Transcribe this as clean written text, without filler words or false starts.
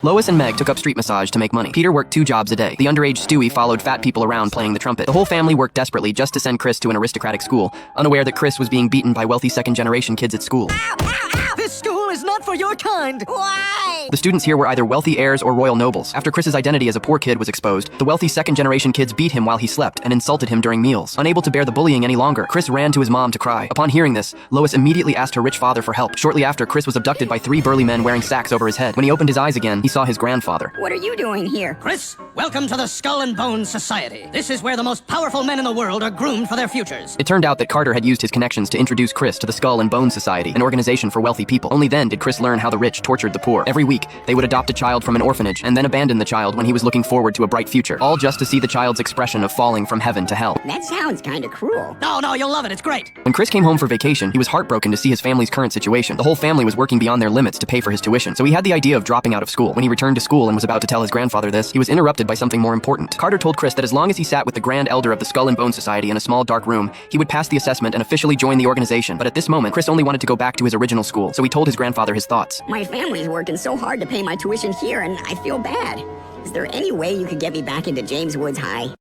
Lois and Meg took up street massage to make money. Peter worked 2 jobs a day. The underage Stewie followed fat people around playing the trumpet. The whole family worked desperately just to send Chris to an aristocratic school, unaware that Chris was being beaten by wealthy second-generation kids at school. Ow, ow, ow! This school is not for your kind! Why? The students here were either wealthy heirs or royal nobles. After Chris's identity as a poor kid was exposed, the wealthy second-generation kids beat him while he slept and insulted him during meals. Unable to bear the bullying any longer, Chris ran to his mom to cry. Upon hearing this, Lois immediately asked her rich father for help. Shortly after, Chris was abducted by 3 burly men wearing sacks over his head. When he opened his eyes again, he saw his grandfather. What are you doing here? Chris, welcome to the Skull and Bones Society. This is where the most powerful men in the world are groomed for their futures. It turned out that Carter had used his connections to introduce Chris to the Skull and Bones Society, an organization for wealthy people. Only then did Chris learn how the rich tortured the poor. Every week, they would adopt a child from an orphanage and then abandon the child when he was looking forward to a bright future, all just to see the child's expression of falling from heaven to hell. That sounds kind of cruel. No, you'll love it. It's great. When Chris came home for vacation, he was heartbroken to see his family's current situation. The whole family was working beyond their limits to pay for his tuition, so he had the idea of dropping out of school. When he returned to school and was about to tell his grandfather this, he was interrupted by something more important. Carter told Chris that as long as he sat with the Grand Elder of the Skull and Bone Society in a small dark room, he would pass the assessment and officially join the organization. But at this moment, Chris only wanted to go back to his original school, so he told his grandfather his thoughts. My family's working so hard to pay my tuition here, and I feel bad. Is there any way you could get me back into James Woods High?